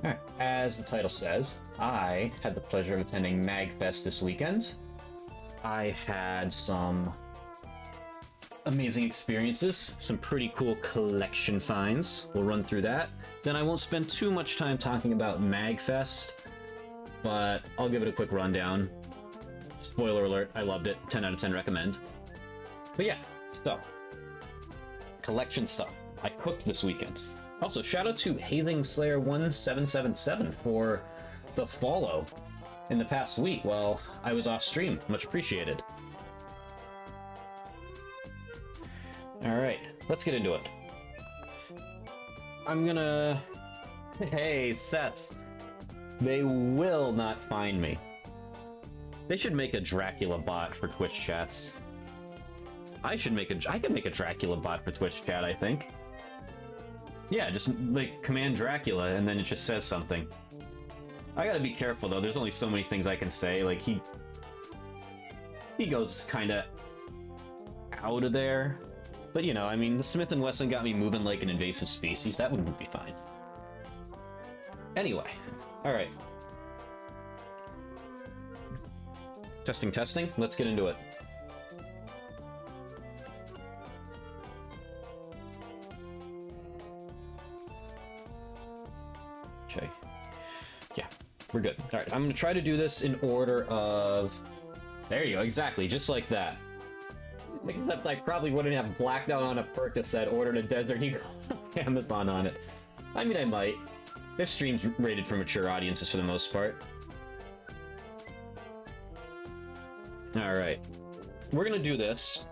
Alright, as the title says, I had the pleasure of attending Magfest this weekend. I had some amazing experiences, some pretty cool collection finds. We'll run through that. Then I won't spend too much time talking about Magfest, but I'll give it a quick rundown. Spoiler alert, I loved it. 10 out of 10 recommend. But yeah, so, collection stuff. I cooked this weekend. Also, shout out to Hazing Slayer 1777 for the follow in the past week while I was off stream. Much appreciated. Alright, let's get into it. I'm gonna... Hey, sets. They will not find me. They should make a Dracula bot for Twitch chats. I could make a Dracula bot for Twitch chat, I think. Yeah, just like command Dracula and then it just says something. I gotta be careful though, there's only so many things I can say, like he goes kinda out of there. But you know, I mean, the Smith & Wesson got me moving like an invasive species, that wouldn't be fine. Anyway, alright. Testing, let's get into it. Okay. Yeah, we're good. Alright, I'm gonna try to do this in order of... There you go, exactly, just like that. Except I probably wouldn't have blacked out on a perk that said ordered a Desert Eagle Amazon on it. I mean, I might. This stream's rated for mature audiences for the most part. Alright. We're gonna do this.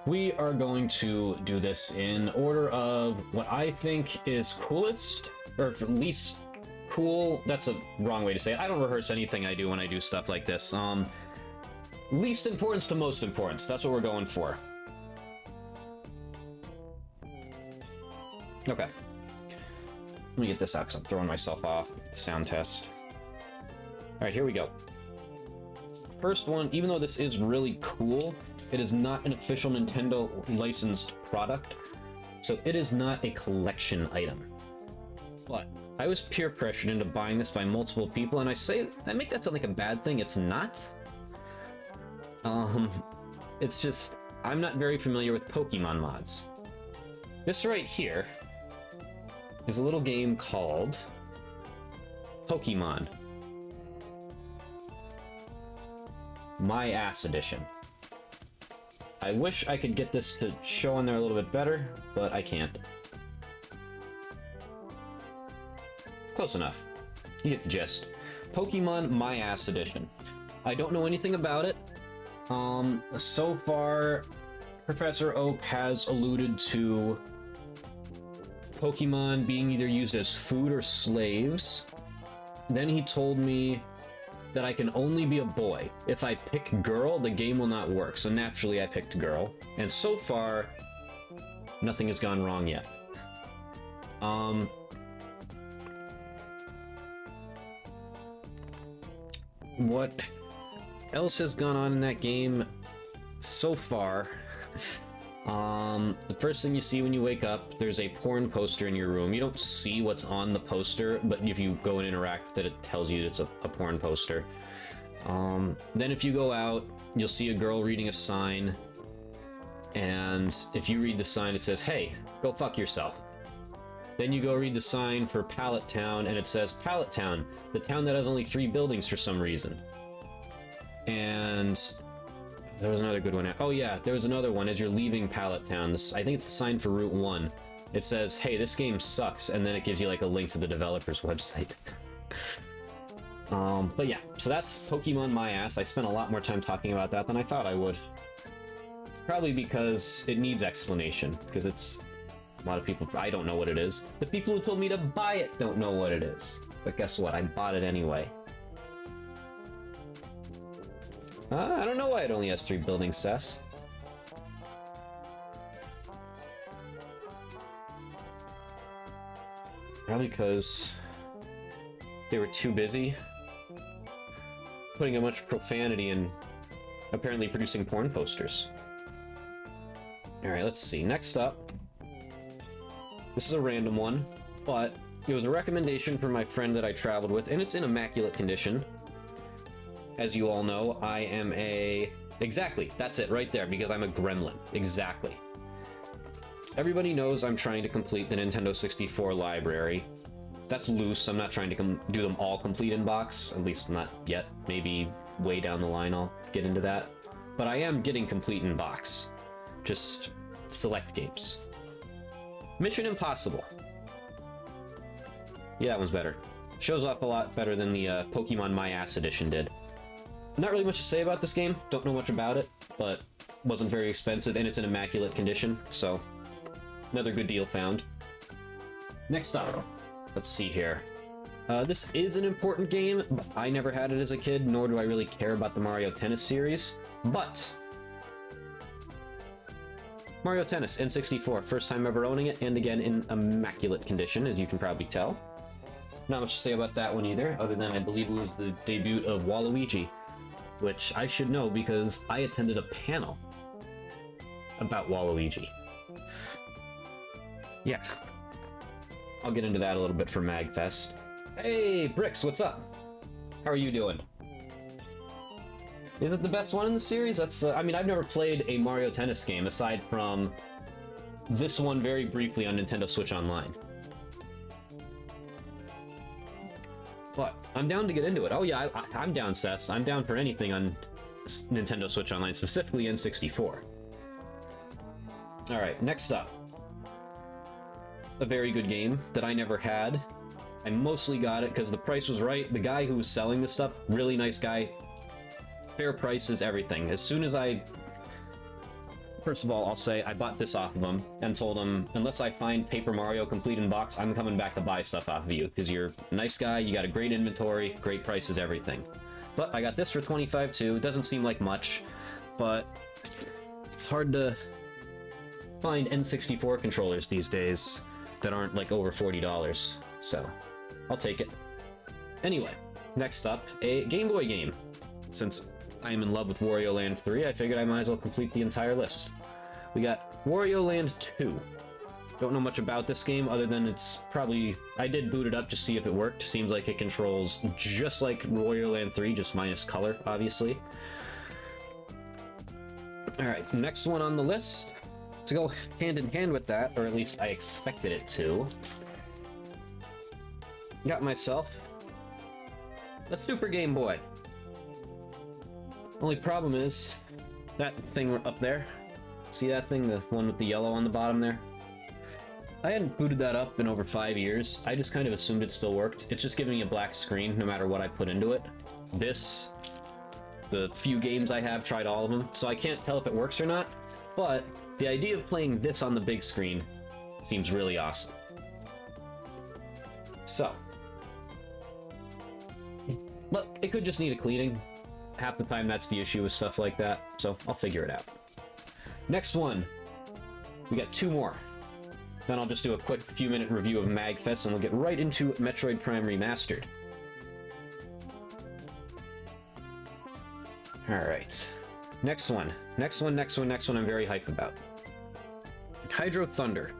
We are going to do this in order of what I think is coolest, or least cool. That's a wrong way to say it. I don't rehearse anything I do when I do stuff like this. Least importance to most importance. That's what we're going for. Okay. Let me get this out because I'm throwing myself off the sound test. Alright, here we go. First one, even though this is really cool, it is not an official Nintendo licensed product, so it is not a collection item. But I was peer pressured into buying this by multiple people, and I make that sound like a bad thing. It's not. It's just, I'm not very familiar with Pokemon mods. This right here is a little game called Pokemon My Ass Edition. I wish I could get this to show on there a little bit better, but I can't. Close enough. You get the gist. Pokemon My Ass Edition. I don't know anything about it. So far, Professor Oak has alluded to Pokemon being either used as food or slaves. Then he told me that I can only be a boy. If I pick girl, the game will not work. So naturally, I picked girl. And so far, nothing has gone wrong yet. What else has gone on in that game so far? The first thing you see when you wake up, there's a porn poster in your room. You don't see what's on the poster, but if you go and interact with it, it tells you it's a porn poster. Then if you go out, you'll see a girl reading a sign, and if you read the sign, it says, "Hey, go fuck yourself." Then you go read the sign for Pallet Town, and it says, "Pallet Town, the town that has only 3 buildings for some reason." And there was another good one. Oh yeah, there was another one as you're leaving Pallet Town. I think it's the sign for Route 1. It says, "Hey, this game sucks," and then it gives you like a link to the developer's website. But yeah, so that's Pokemon My Ass. I spent a lot more time talking about that than I thought I would. Probably because it needs explanation, because it's... a lot of people... I don't know what it is. The people who told me to buy it don't know what it is. But guess what? I bought it anyway. I don't know why it only has 3 buildings, Sess. Probably because they were too busy putting a bunch of profanity and apparently producing porn posters. Alright, let's see. Next up, this is a random one. but it was a recommendation from my friend that I traveled with, and it's in immaculate condition. As you all know, I am a... Exactly, that's it right there, because I'm a gremlin. Exactly. Everybody knows I'm trying to complete the Nintendo 64 library. That's loose. I'm not trying to do them all complete in box, at least not yet. Maybe way down the line I'll get into that. But I am getting complete in box. Just select games. Mission Impossible. Yeah, that one's better. Shows off a lot better than the Pokemon My Ass Edition did. Not really much to say about this game. Don't know much about it, but wasn't very expensive, and it's in immaculate condition, so another good deal found. Next up, let's see here. This is an important game. I never had it as a kid, nor do I really care about the Mario Tennis series, but Mario Tennis N64, first time ever owning it, and again in immaculate condition, as you can probably tell. Not much to say about that one either, other than I believe it was the debut of Waluigi, which I should know because I attended a panel about Waluigi. Yeah. I'll get into that a little bit for Magfest. Hey, Bricks, what's up? How are you doing? Is it the best one in the series? That's, I mean, I've never played a Mario Tennis game aside from this one very briefly on Nintendo Switch Online. But I'm down to get into it. Oh yeah, I'm down, Seth. I'm down for anything on Nintendo Switch Online, specifically N64. Alright, next up. A very good game that I never had. I mostly got it because the price was right. The guy who was selling this stuff, really nice guy. Fair prices, everything. As soon as First of all, I'll say I bought this off of him and told him, unless I find Paper Mario complete in box, I'm coming back to buy stuff off of you, because you're a nice guy, you got a great inventory, great prices, everything. But I got this for $25 too. It doesn't seem like much, but it's hard to find N64 controllers these days that aren't like over $40, so I'll take it. Anyway, next up, a Game Boy game. Since I am in love with Wario Land 3, I figured I might as well complete the entire list. We got Wario Land 2. Don't know much about this game other than it's probably... I did boot it up to see if it worked. Seems like it controls just like Wario Land 3, just minus color, obviously. Alright, next one on the list. To go hand in hand with that, or at least I expected it to. Got myself a Super Game Boy. Only problem is that thing up there. See that thing, the one with the yellow on the bottom there? I hadn't booted that up in over 5 years. I just kind of assumed it still worked. It's just giving me a black screen no matter what I put into it. This, the few games I have, tried all of them, so I can't tell if it works or not, but the idea of playing this on the big screen seems really awesome. So, but it could just need a cleaning. Half the time that's the issue with stuff like that, so I'll figure it out. Next one. We got two more. Then I'll just do a quick few-minute review of Magfest, and we'll get right into Metroid Prime Remastered. Alright. Next one I'm very hyped about. Hydro Thunder.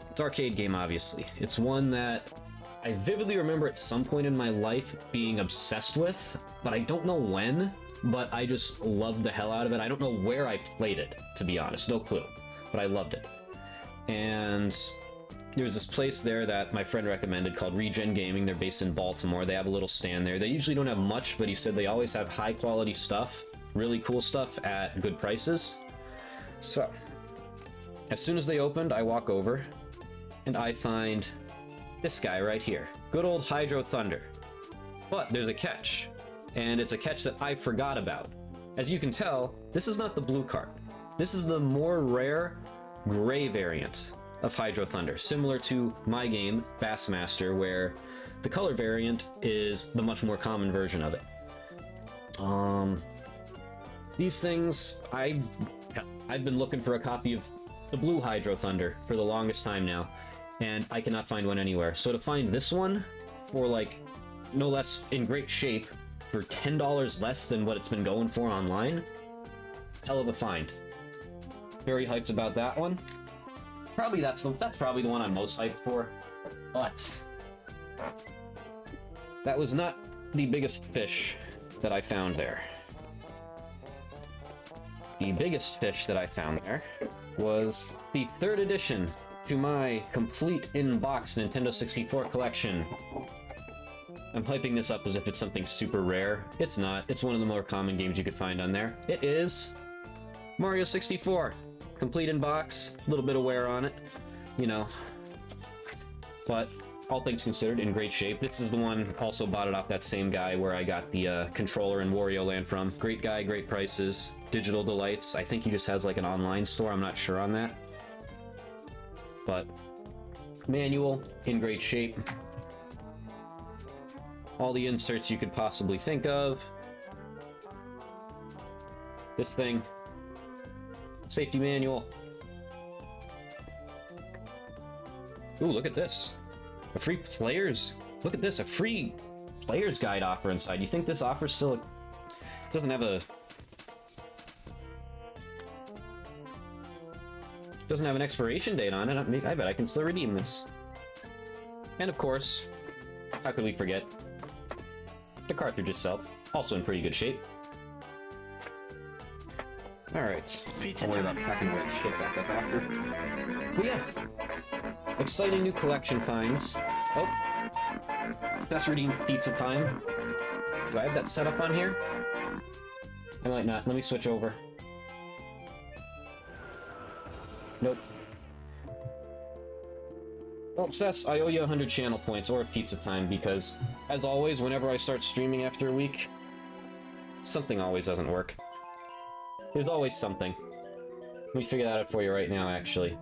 It's an arcade game, obviously. It's one that I vividly remember at some point in my life being obsessed with, but I don't know when, but I just loved the hell out of it. I don't know where I played it, to be honest, no clue, but I loved it. And there's this place there that my friend recommended called Regen Gaming. They're based in Baltimore. They have a little stand there. They usually don't have much, but he said they always have high quality stuff, really cool stuff at good prices. So, as soon as they opened, I walk over, and I find this guy right here. Good old Hydro Thunder. But there's a catch, and it's a catch that I forgot about. As you can tell, this is not the blue card. This is the more rare gray variant of Hydro Thunder, similar to my game, Bassmaster, where the color variant is the much more common version of it. These things, I've been looking for a copy of the blue Hydro Thunder for the longest time now, and I cannot find one anywhere. So to find this one for like no less in great shape for $10 less than what it's been going for online, hell of a find. Very hyped about that one. That's probably the one I'm most hyped for. But that was not the biggest fish that I found there. The biggest fish that I found there was the 3rd edition to my complete in-box Nintendo 64 collection. I'm hyping this up as if it's something super rare. It's not. It's one of the more common games you could find on there. It is Mario 64. Complete in box, a little bit of wear on it, you know. But all things considered, in great shape. This is the one, also bought it off that same guy where I got the controller in Wario Land from. Great guy, great prices, digital delights. I think he just has like an online store, I'm not sure on that. But manual, in great shape. All the inserts you could possibly think of. This thing. Safety manual. Ooh, look at this. A free player's... Look at this, a free player's guide offer inside. You think this offer still... doesn't have a... doesn't have an expiration date on it. I bet I can still redeem this. And of course, how could we forget? The cartridge itself, also in pretty good shape. Alright, I'll worry about packing my shit back up after. But yeah, exciting new collection finds. Oh, that's redeemed pizza time. Do I have that set up on here? I might not. Let me switch over. Nope. Well, Sess, I owe you 100 channel points or pizza time because, as always, whenever I start streaming after a week, something always doesn't work. There's always something. Let me figure that out for you right now, actually.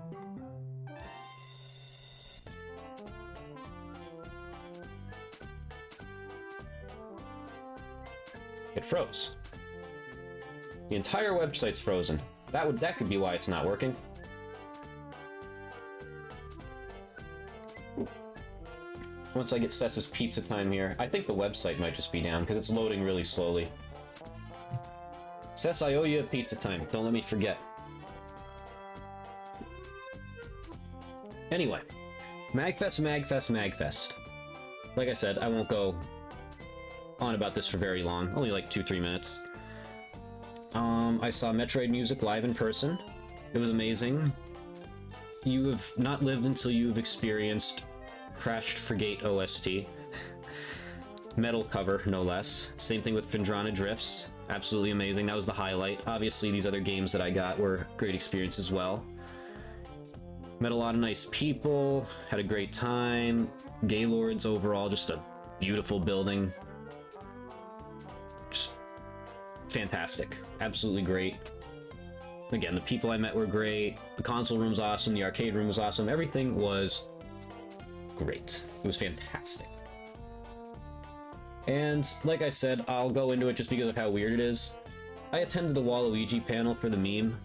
It froze. The entire website's frozen. That could be why it's not working. Once I get Sess's pizza time here, I think the website might just be down because it's loading really slowly. Sess, I owe you a pizza time. Don't let me forget. Anyway, Magfest, Magfest, Magfest. Like I said, I won't go on about this for very long. Only like 2-3 minutes. I saw Metroid Music live in person. It was amazing. You have not lived until you've experienced Crashed Frigate OST. Metal cover, no less. Same thing with Phendrana Drifts. Absolutely amazing. That was the highlight. Obviously, these other games that I got were great experience as well. Met a lot of nice people. Had a great time. Gaylords overall, just a beautiful building. Just fantastic. Absolutely great. Again, the people I met were great. The console room was awesome. The arcade room was awesome. Everything was great. It was fantastic. And like I said, I'll go into it just because of how weird it is. I attended the Waluigi panel for the meme,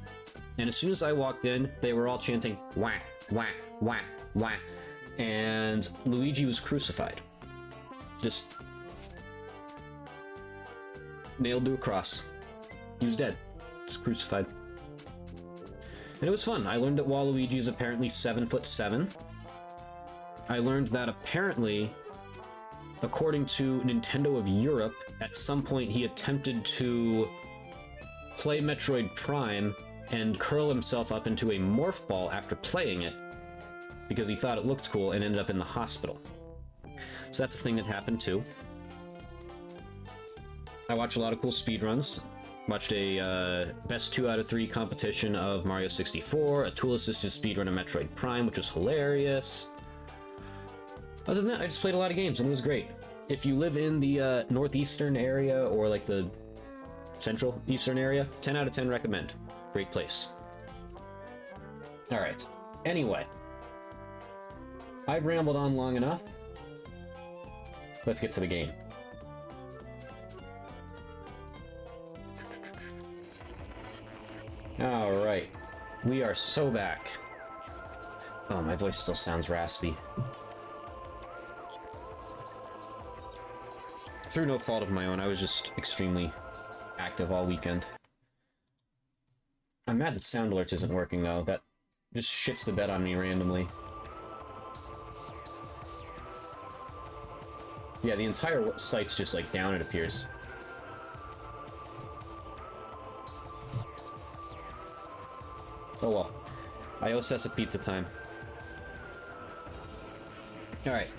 and as soon as I walked in, they were all chanting wah, wah, wah, wah, and Luigi was crucified. Just nailed to a cross. He was dead. Just crucified. And it was fun. I learned that Waluigi is apparently 7'7". I learned that apparently, according to Nintendo of Europe, at some point he attempted to play Metroid Prime and curl himself up into a morph ball after playing it because he thought it looked cool and ended up in the hospital. So that's a thing that happened too. I watched a lot of cool speedruns. Watched a best 2 out of 3 competition of Mario 64, a tool-assisted speedrun of Metroid Prime, which was hilarious. Other than that, I just played a lot of games, and it was great. If you live in the northeastern area, or like the central eastern area, 10 out of 10 recommend. Great place. Alright, anyway. I've rambled on long enough. Let's get to the game. Alright, we are so back. Oh, my voice still sounds raspy. Through no fault of my own, I was just extremely active all weekend. I'm mad that Sound Alerts isn't working, though. just shits the bed on me randomly. Yeah, the entire site's just like down, it appears. Oh well. I owe Sessa pizza time. Alright.